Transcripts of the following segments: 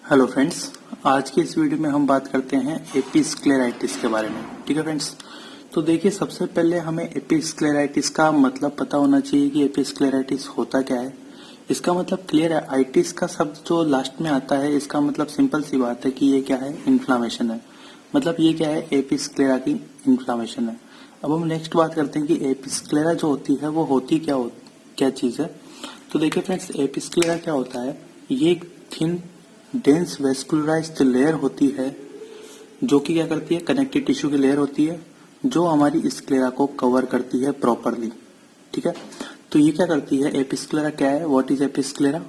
Hello friends, आज की इस वीडियो में हम बात करते हैं एपिस्क्लेराइटिस के बारे में। ठीक है फ्रेंड्स, तो देखिए सबसे पहले हमें एपिस्क्लेराइटिस का मतलब पता होना चाहिए कि एपिस्क्लेराइटिस होता क्या है। इसका मतलब क्लियर है, आइटिस का शब्द जो लास्ट में आता है इसका मतलब सिंपल सी बात है कि ये क्या है, इन्फ्लामेशन है। मतलब ये क्या है, एपिस्क्लेरा की इन्फ्लामेशन है। अब हम नेक्स्ट बात करते हैं कि एपिस्क्लेरा जो होती है वो होती क्या चीज है। तो देखिए फ्रेंड्स, एपिस्क्लेरा क्या होता है, ये एक थिन डेंस वेस्कुलराइज्ड लेयर होती है जो कि क्या करती है, कनेक्टिव टिश्यू की लेयर होती है जो हमारी स्क्लेरा को कवर करती है प्रॉपरली। ठीक है, तो ये क्या करती है, एपिस्क्लेरा क्या है, what is episclera?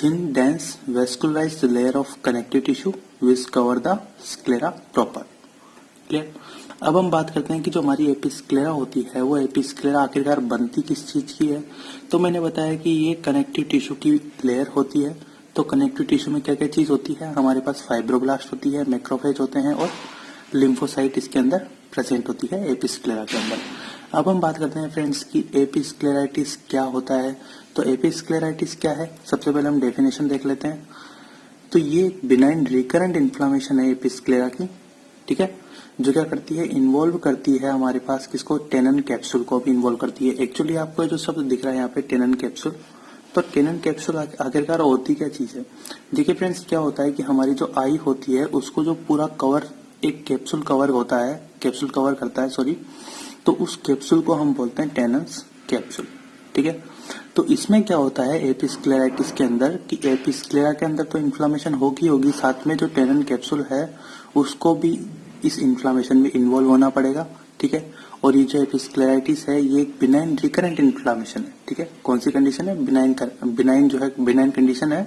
Thin dense vascularized layer of connective tissue which cover the sclera proper. Clear. अब हम बात करते हैं कि जो हमारी एपिस्क्लेरा होती है वो एपिस्क्लेरा आखिरकार बनती किस चीज की है। तो मैंने बताया कि ये कनेक्टिव टिश्यू की लेयर होती है। तो कनेक्टिव टिश्यू में क्या क्या चीज होती है, हमारे पास फाइब्रोब्लास्ट होती है, मैक्रोफेज होते हैं और लिम्फोसाइट इसके अंदर प्रेजेंट होती है एपिस्क्लेरा के अंदर। अब हम बात करते हैं फ्रेंड्स कि एपिस्क्लेराइटिस क्या होता है। तो एपिस्क्लेराइटिस क्या है, सबसे पहले हम डेफिनेशन देख लेते हैं। तो ये बिनाइन रिकरेंट इन्फ्लामेशन है एपिस्क्लेरा की। ठीक है, जो क्या करती है, इन्वॉल्व करती है हमारे पास किसको, टेनन कैप्सूल को भी इन्वॉल्व करती है। एक्चुअली आपको जो शब्द दिख रहा है यहाँ पे टेनन कैप्सूल, तो टेनन कैप्सूल आखिरकार होती क्या चीज है। देखिए फ्रेंड्स, क्या होता है कि हमारी जो आई होती है उसको जो पूरा कवर, एक कैप्सूल कवर होता है, कैप्सूल कवर करता है सॉरी, तो उस कैप्सूल को हम बोलते हैं टेनन्स कैप्सूल। ठीक है, तो इसमें क्या होता है एपिस्क्लेराइटिस के अंदर कि एपिस्क्लेरा के अंदर तो इन्फ्लामेशन होगी, साथ में जो टेनन कैप्सूल है उसको भी इस इन्फ्लामेशन में इन्वॉल्व होना पड़ेगा। ठीक है, और ये जो एपिस्क्लेराइटिस है ये एक बिनाइन रिकरेंट इन्फ्लामेशन है। ठीक है, कौन सी कंडीशन है, बिनाइन जो है बिनाइन कंडीशन है।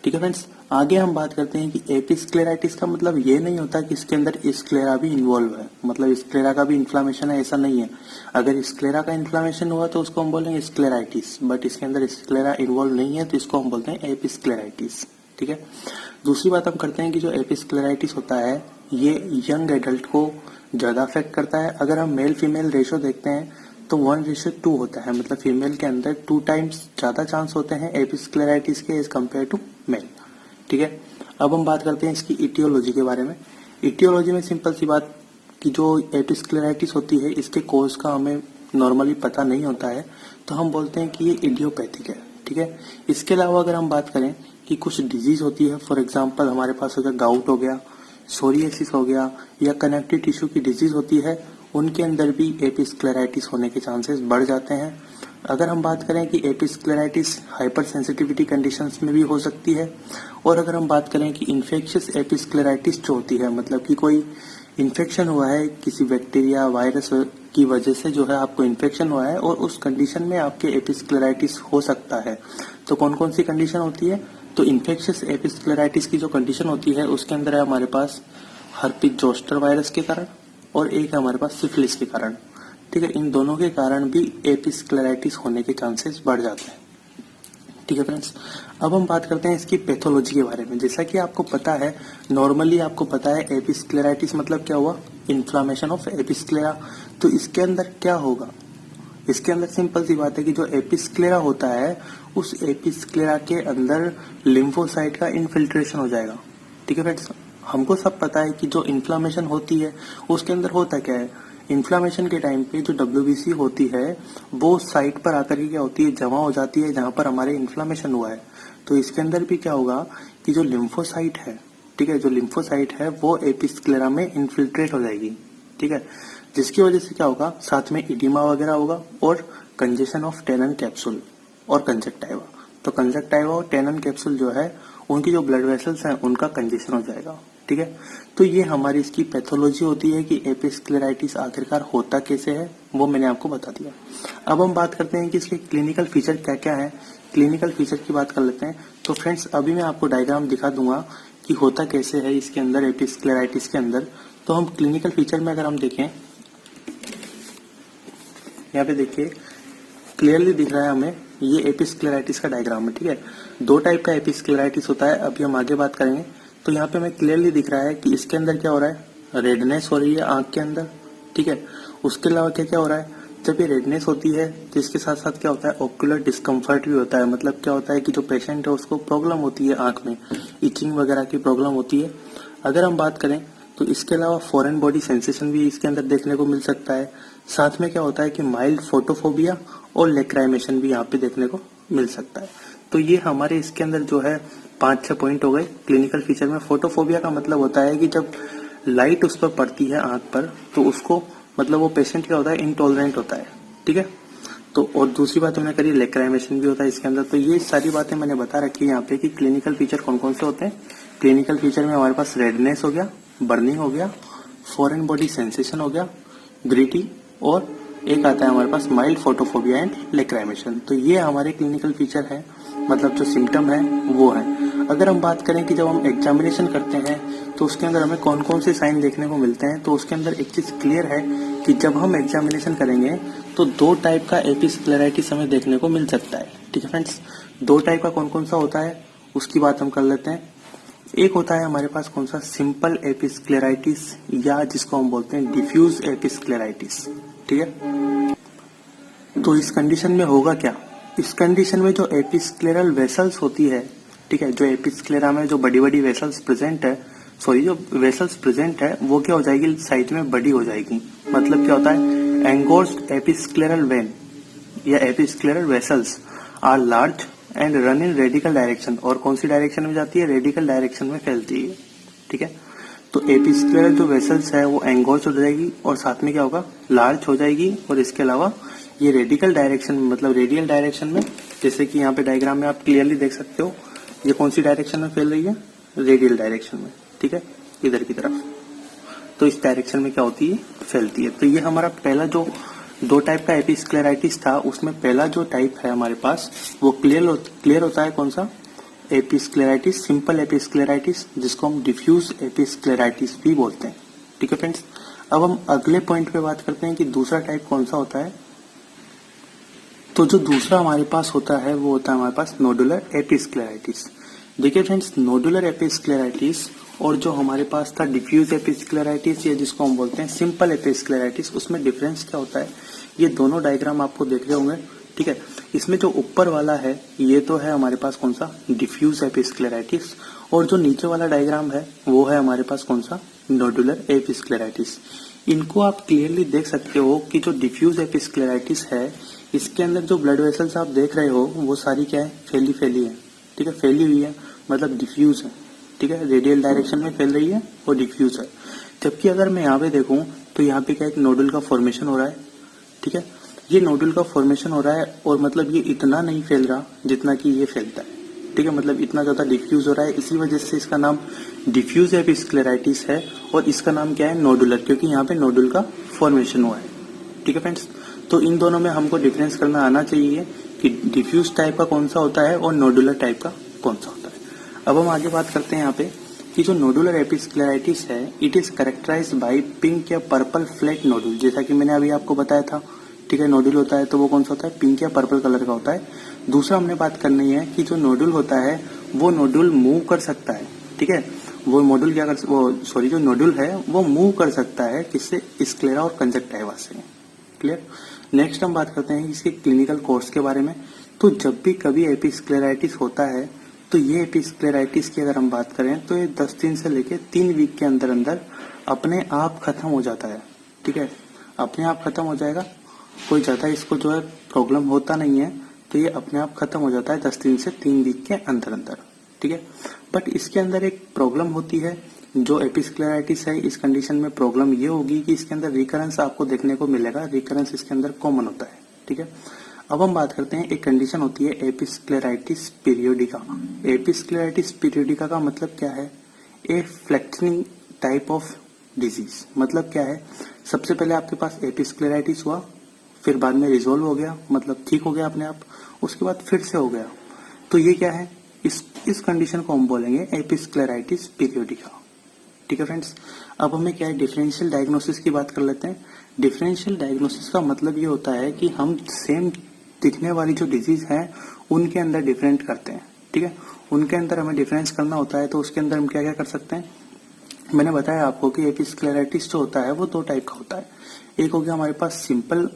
ठीक है फ्रेंड्स, आगे हम बात करते हैं कि एपिस्क्लेराइटिस का मतलब ये नहीं होता कि इसके अंदर स्क्लेरा भी इन्वॉल्व है, मतलब स्क्लेरा का भी इन्फ्लामेशन है, ऐसा नहीं है। अगर स्क्लेरा का इन्फ्लामेशन हुआ तो उसको हम बोलेंगे स्क्लेराइटिस, बट इसके अंदर स्क्लेरा इन्वॉल्व नहीं है तो इसको हम बोलते हैं एपिस्क्लेराइटिस। ठीक है, दूसरी बात हम करते हैं कि जो एपिस्क्लेराइटिस होता है ये यंग एडल्ट को ज्यादा अफेक्ट करता है। अगर हम मेल फीमेल रेशो देखते हैं तो 1:2 होता है, मतलब फीमेल के अंदर 2 टाइम्स ज्यादा चांस होते हैं एपिस्क्लेराइटिस के एज कम्पेयर टू मेल। ठीक है, अब हम बात करते हैं इसकी इटियोलॉजी के बारे में। इटियोलॉजी में सिंपल सी बात कि जो एपिस्क्लेराइटिस होती है इसके कोज का हमें नॉर्मली पता नहीं होता है, तो हम बोलते हैं कि ये इडियोपैथिक है। ठीक है, इसके अलावा अगर हम बात करें कि कुछ डिजीज होती है, फॉर एग्जाम्पल हमारे पास हो गया गाउट हो गया, सोरियासिस हो गया, या कनेक्टिव टिश्यू की डिजीज होती है, उनके अंदर भी एपिस्क्लेराइटिस होने के चांसेस बढ़ जाते हैं। अगर हम बात करें कि एपिस्क्लेराइटिस हाइपर सेंसिटिविटी कंडीशंस में भी हो सकती है, और अगर हम बात करें कि इन्फेक्शियस एपिस्क्लेराइटिस जो होती है, मतलब कि कोई इन्फेक्शन हुआ है किसी बैक्टीरिया वायरस की वजह से, जो है आपको इन्फेक्शन हुआ है और उस कंडीशन में आपके एपिस्क्लेराइटिस हो सकता है। तो कौन कौन सी कंडीशन होती है, तो इन्फेक्शियस एपिस्क्लेराइटिस की जो कंडीशन होती है उसके अंदर है हमारे पास हर्पिक जोस्टर वायरस के कारण और एक है हमारे पास सिफिलिस के कारण। ठीक है, इन दोनों के कारण भी एपिस्क्लेराइटिस होने के चांसेस बढ़ जाते हैं। ठीक है फ्रेंड्स, अब हम बात करते हैं इसकी पैथोलॉजी के बारे में। जैसा कि आपको पता है, नॉर्मली आपको पता है एपिस्क्लेराइटिस मतलब क्या हुआ, इन्फ्लामेशन ऑफ एपिस्क्लेरा। तो इसके अंदर क्या होगा, इसके अंदर सिंपल सी बात है कि जो एपिस्क्लेरा होता है उस एपिस्क्लेरा के अंदर लिम्फोसाइट का इनफिल्ट्रेशन हो जाएगा। ठीक है फ्रेंड्स, हमको सब पता है कि जो इन्फ्लामेशन होती है उसके अंदर होता क्या है, इन्फ्लामेशन के टाइम पे जो WBC होती है वो साइट पर आकर के क्या होती है, जमा हो जाती है जहां पर हमारे इन्फ्लामेशन हुआ है। तो इसके अंदर भी क्या होगा कि जो लिम्फोसाइट है, ठीक है, जो लिम्फोसाइट है वो एपिस्क्लेरा में इन्फिल्ट्रेट हो जाएगी। ठीक है, जिसकी वजह से क्या होगा, साथ में इडिमा वगैरह होगा और कंजेशन ऑफ टेनन कैप्सूल और कंजक्टाइवा। तो कंजक्टाइवा और टेनन कैप्सूल जो है उनकी जो ब्लड वेसल्स हैं उनका कंजेशन हो जाएगा। ठीक है, तो ये हमारी इसकी पैथोलॉजी होती है कि एपिस्क्लेराइटिस आखिरकार होता कैसे है, वो मैंने आपको बता दिया। अब हम बात करते हैं कि इसके क्लिनिकल फीचर क्या क्या है। क्लिनिकल फीचर की बात कर लेते हैं। तो फ्रेंड्स, अभी मैं आपको डायग्राम दिखा दूंगा कि होता कैसे है इसके अंदर एपिस्क्लेराइटिस के अंदर। तो हम क्लिनिकल फीचर में अगर हम देखें, यहाँ पे देखिए क्लियरली दिख रहा है हमें, ये एपिस्क्लेराइटिस का डायग्राम है। ठीक है, 2 टाइप का एपिस्क्लेराइटिस होता है, अभी हम आगे बात करेंगे। तो यहाँ पे हमें क्लियरली दिख रहा है कि इसके अंदर क्या हो रहा है, रेडनेस हो रही है आंख के अंदर। ठीक है, उसके अलावा क्या क्या हो रहा है, जब ये रेडनेस होती है तो इसके साथ साथ क्या होता है, ओक्यूलर डिस्कम्फर्ट भी होता है। मतलब क्या होता है कि जो पेशेंट है उसको प्रॉब्लम होती है, आंख में इचिंग वगैरह की प्रॉब्लम होती है। अगर हम बात करें तो इसके अलावा फॉरेन बॉडी सेंसेशन भी इसके अंदर देखने को मिल सकता है। साथ में क्या होता है कि माइल्ड फोटोफोबिया और लेक्राइमेशन भी यहाँ पे देखने को मिल सकता है। तो ये हमारे इसके अंदर जो है 5-6 पॉइंट हो गए क्लिनिकल फीचर में। फोटोफोबिया का मतलब होता है कि जब लाइट उस पर पड़ती है आंख पर तो उसको मतलब वो पेशेंट क्या होता है, इंटॉलरेंट होता है। ठीक है, तो और दूसरी बात हमने करी, लेक्राइमेशन भी होता है इसके अंदर। तो ये सारी बातें मैंने बता रखी है यहाँ पे कि क्लिनिकल फीचर कौन कौन से होते हैं। क्लिनिकल फीचर में हमारे पास रेडनेस हो गया, बर्निंग हो गया, फॉरेन बॉडी सेंसेशन हो गया, ग्रिटी, और एक आता है हमारे पास माइल्ड फोटोफोबिया एंड लेक्राइमेशन। तो ये हमारे क्लिनिकल फीचर है, मतलब जो सिम्टम है वो है। अगर हम बात करें कि जब हम एग्जामिनेशन करते हैं तो उसके अंदर हमें कौन कौन से साइन देखने को मिलते हैं, तो उसके अंदर एक चीज क्लियर है कि जब हम एग्जामिनेशन करेंगे तो 2 टाइप का एपिस्क्लेराइटिस हमें देखने को मिल सकता है। ठीक है फ्रेंड्स, 2 टाइप का कौन कौन सा होता है उसकी बात हम कर लेते हैं। एक होता है हमारे पास कौन सा, सिंपल एपिस्क्लेराइटिस, या जिसको हम बोलते हैं डिफ्यूज एपिस्क्लेराइटिस। ठीक है, तो इस कंडीशन में होगा क्या, इस कंडीशन में जो एपिस्क्लेरल वेसल्स होती है, ठीक है, जो एपिस्क्लेरा में जो बड़ी बड़ी वेसल्स प्रेजेंट है, जो वेसल्स प्रेजेंट है वो क्या हो जाएगी, साइज में बड़ी हो जाएगी। मतलब क्या होता है, एंगोर्स्ड एपिस्क्लेरल वेन या episcleral vessels are large and run in radial direction. और कौन सी डायरेक्शन में जाती है, रेडिकल डायरेक्शन में फैलती है। ठीक है, तो एपिस्क्लेरल जो वेसल्स है वो एंगोर्स्ड हो जाएगी और साथ में क्या होगा, लार्ज हो जाएगी। और इसके अलावा ये रेडिकल डायरेक्शन में, मतलब रेडियल डायरेक्शन में, जैसे कि यहाँ पे डायग्राम में आप क्लियरली देख सकते हो, ये कौन सी डायरेक्शन में फैल रही है, रेडियल डायरेक्शन में। ठीक है, इधर की तरफ, तो इस डायरेक्शन में क्या होती है, फैलती है। तो ये हमारा पहला जो 2 टाइप का एपिस्क्लेराइटिस था, उसमें पहला जो टाइप है हमारे पास वो क्लियर होता है कौन सा, एपिस्क्लेराइटिस, सिंपल एपिस्क्लेराइटिस, जिसको हम डिफ्यूज एपिस्क्लेराइटिस भी बोलते हैं। ठीक है फ्रेंड्स, अब हम अगले पॉइंट पे बात करते हैं कि दूसरा टाइप कौन सा होता है। तो जो दूसरा हमारे पास होता है वो होता है हमारे पास नोडुलर एपिस्क्लेराइटिस। देखिए फ्रेंड्स, नोडुलर एपिस्क्लेराइटिस और जो हमारे पास था डिफ्यूज एपिस्क्लेराइटिस, या जिसको हम बोलते हैं सिंपल एपिस्क्लेराइटिस, उसमें डिफरेंस क्या होता है, ये दोनों डायग्राम आपको देख रहे होंगे। ठीक है, इसमें जो ऊपर वाला है ये तो है हमारे पास कौन सा, डिफ्यूज एपिस्क्लेराइटिस, और जो नीचे वाला डायग्राम है वो है हमारे पास कौन सा, नोडुलर एपिस्क्लेराइटिस। इनको आप क्लियरली देख सकते हो कि जो डिफ्यूज एपिस्क्लेराइटिस है इसके अंदर जो ब्लड वेसल्स आप देख रहे हो वो सारी क्या है, फैली है। ठीक है, फैली हुई है, मतलब डिफ्यूज है। ठीक है, रेडियल डायरेक्शन में फैल रही है और डिफ्यूज है। जबकि अगर मैं यहाँ पे देखूं तो यहाँ पे क्या एक नोडुल का फॉर्मेशन हो रहा है। ठीक है, ये नोडुल का फॉर्मेशन हो रहा है और मतलब ये इतना नहीं फैल रहा जितना कि ये फैलता है। ठीक है, मतलब इतना ज्यादा डिफ्यूज हो रहा है, इसी वजह से इसका नाम डिफ्यूज एपिस्क्लेराइटिस है। और इसका नाम क्या है, नोडुलर, क्योंकि यहाँ पे नोडुल का फॉर्मेशन हुआ है। ठीक है फ्रेंड्स, तो इन दोनों में हमको डिफरेंस करना आना चाहिए कि डिफ्यूज टाइप का कौन सा होता है और नोडुलर टाइप का कौन सा होता है। अब हम आगे बात करते हैं यहाँ पे कि जो नोडुलर एपिस्क्लेराइटिस है, it is characterized by pink या पर्पल फ्लैट नोडुल। जैसा कि मैंने अभी आपको बताया था, ठीक है, नोडुल होता है तो वो कौन सा होता है, पिंक या पर्पल कलर का होता है। दूसरा हमने बात करनी है कि जो नोडुल होता है वो नोडुल मूव कर सकता है। ठीक है, वो नोडुल जो नोडुल है वो मूव कर सकता है, किससे, स्क्लेरा और कंजक्टिवा से। क्लियर। नेक्स्ट हम बात करते हैं इसके क्लिनिकल कोर्स के बारे में। तो जब भी कभी एपिस्क्लेराइटिस होता है तो ये एपिस्क्लेराइटिस की अगर हम बात करें तो ये 10 दिन से लेके 3 वीक के अंदर अंदर अपने आप खत्म हो जाता है। ठीक है, अपने आप खत्म हो जाएगा, कोई ज्यादा इसको जो है प्रॉब्लम होता नहीं है, तो ये अपने आप खत्म हो जाता है 10 दिन से 3 वीक के अंदर अंदर। ठीक है, बट इसके अंदर एक प्रॉब्लम होती है, जो एपिस्क्लेराइटिस है इस कंडीशन में प्रॉब्लम ये होगी कि इसके अंदर रिकरेंस आपको देखने को मिलेगा, रिकरेंस इसके अंदर कॉमन होता है। ठीक है, अब हम बात करते हैं, एक कंडीशन होती है एपिस्क्लेराइटिस पीरियोडिका। एपिस्क्लेराइटिस पीरियोडिका का मतलब क्या है, ए फ्लैक्चरिंग टाइप ऑफ डिजीज। मतलब क्या है, सबसे पहले आपके पास एपिस्क्लेराइटिस हुआ, फिर बाद में रिजोल्व हो गया, मतलब ठीक हो गया अपने आप, उसके बाद फिर से हो गया, तो ये क्या है, इस कंडीशन को हम बोलेंगे एपिस्क्लेराइटिस पीरियोडिका। ठीक है फ्रेंड्स, अब हमें क्या है, डिफरेंशियल डायग्नोसिस की बात कर लेते हैं। डिफरेंशियल डायग्नोसिस का मतलब ये होता है कि हम सेम दिखने वाली जो डिजीज है उनके अंदर डिफरेंट करते हैं। ठीक है, उनके अंदर हमें डिफरेंस करना होता है, तो उसके अंदर हम क्या क्या कर सकते हैं। मैंने बताया आपको कि एपिस्क्लेराइटिस जो होता है वो 2 टाइप का होता है। एक हो गया हमारे पास सिंपल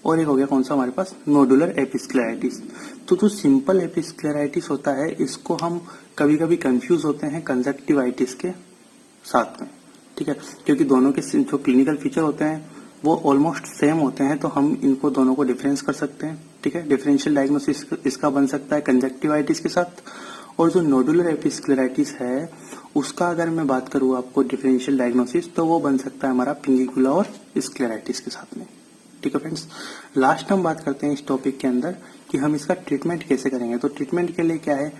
और एक हो गया कौन सा हमारे पास, नोडुलर एपिस्क्लेराइटिस। तो जो सिंपल एपिस्क्लेराइटिस होता है इसको हम कभी कभी कंफ्यूज होते हैं कंजक्टिवाइटिस के साथ में, ठीक है, क्योंकि दोनों के जो क्लिनिकल फीचर होते हैं वो ऑलमोस्ट सेम होते हैं, तो हम इनको दोनों को डिफरेंस कर सकते हैं, ठीक है। डिफरेंशियल डायग्नोसिस इसका बन सकता है कंजक्टिवाइटिस के साथ, और जो नोडुलर एपिस्क्लेराइटिस है उसका अगर मैं बात करूँ आपको डिफरेंशियल डायग्नोसिस, तो वो बन सकता है हमारा पिंगिकुला और स्क्लेराइटिस के साथ में, ठीक है फ्रेंड्स। लास्ट हम बात करते हैं इस टॉपिक के अंदर कि हम इसका ट्रीटमेंट कैसे करेंगे। तो ट्रीटमेंट के लिए क्या है,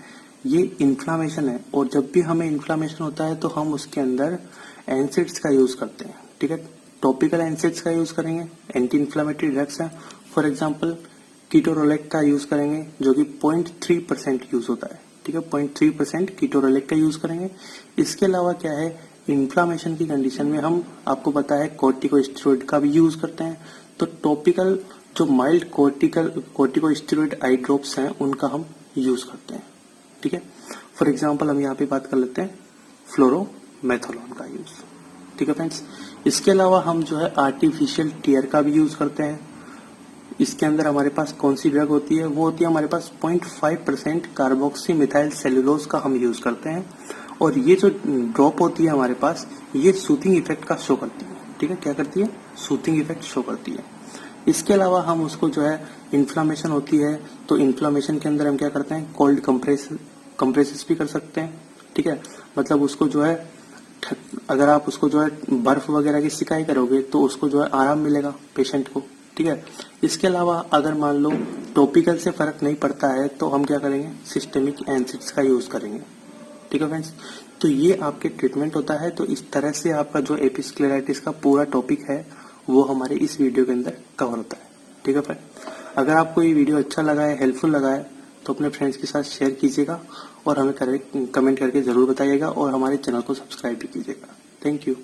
ये इन्फ्लामेशन है, और जब भी हमें इन्फ्लामेशन होता है तो हम उसके अंदर एनसिड्स का यूज करते हैं, ठीक है। टॉपिकल एनसिड्स का यूज करेंगे, एंटी इन्फ्लामेटरी ड्रग्स है, फॉर एग्जाम्पल कीटोरोलेक का यूज करेंगे जो कि 0.3% यूज होता है, ठीक है, 0.3% कीटोरोलेक का यूज करेंगे। इसके अलावा क्या है, इन्फ्लामेशन की कंडीशन में हम, आपको पता है, कॉर्टिकोस्टेरॉइड का भी यूज करते हैं। तो टॉपिकल जो माइल्ड कॉर्टिकोस्टेरॉइड आई ड्रॉप्स हैं उनका हम यूज करते हैं, ठीक है। फॉर एग्जाम्पल हम यहाँ पे बात कर लेते हैं फ्लोरोमेथोलोन का यूज, ठीक है फ्रेंड्स। इसके अलावा हम जो है आर्टिफिशियल टीयर का भी यूज करते हैं। इसके अंदर हमारे पास कौन सी ड्रग होती है, वो होती है हमारे पास 0.5% कार्बोक्सी मिथाइल सेलुलोज का हम यूज करते हैं, और ये जो ड्रॉप होती है हमारे पास ये सूथिंग इफेक्ट का शो करती है, ठीक है। क्या करती है, सूथिंग इफेक्ट शो करती है। इसके अलावा हम उसको जो है, इन्फ्लामेशन होती है तो इन्फ्लामेशन के अंदर हम क्या करते हैं, कोल्ड कंप्रेसेस भी कर सकते हैं, ठीक है। मतलब उसको जो है, अगर आप उसको जो है बर्फ वगैरह की सिकाई करोगे तो उसको जो है आराम मिलेगा पेशेंट को, ठीक है। इसके अलावा अगर मान लो टॉपिकल से फर्क नहीं पड़ता है तो हम क्या करेंगे, सिस्टेमिक एनसिड्स का यूज करेंगे, ठीक है फ्रेंड्स। तो ये आपके ट्रीटमेंट होता है। तो इस तरह से आपका जो एपिस्क्लेराइटिस का पूरा टॉपिक है वो हमारे इस वीडियो के अंदर कवर होता है, ठीक है फ्रेंड। अगर आपको ये वीडियो अच्छा लगा है, हेल्पफुल लगा है, तो अपने फ्रेंड्स के साथ शेयर कीजिएगा और हमें कमेंट करके जरूर बताइएगा, और हमारे चैनल को सब्सक्राइब भी कीजिएगा। Thank you.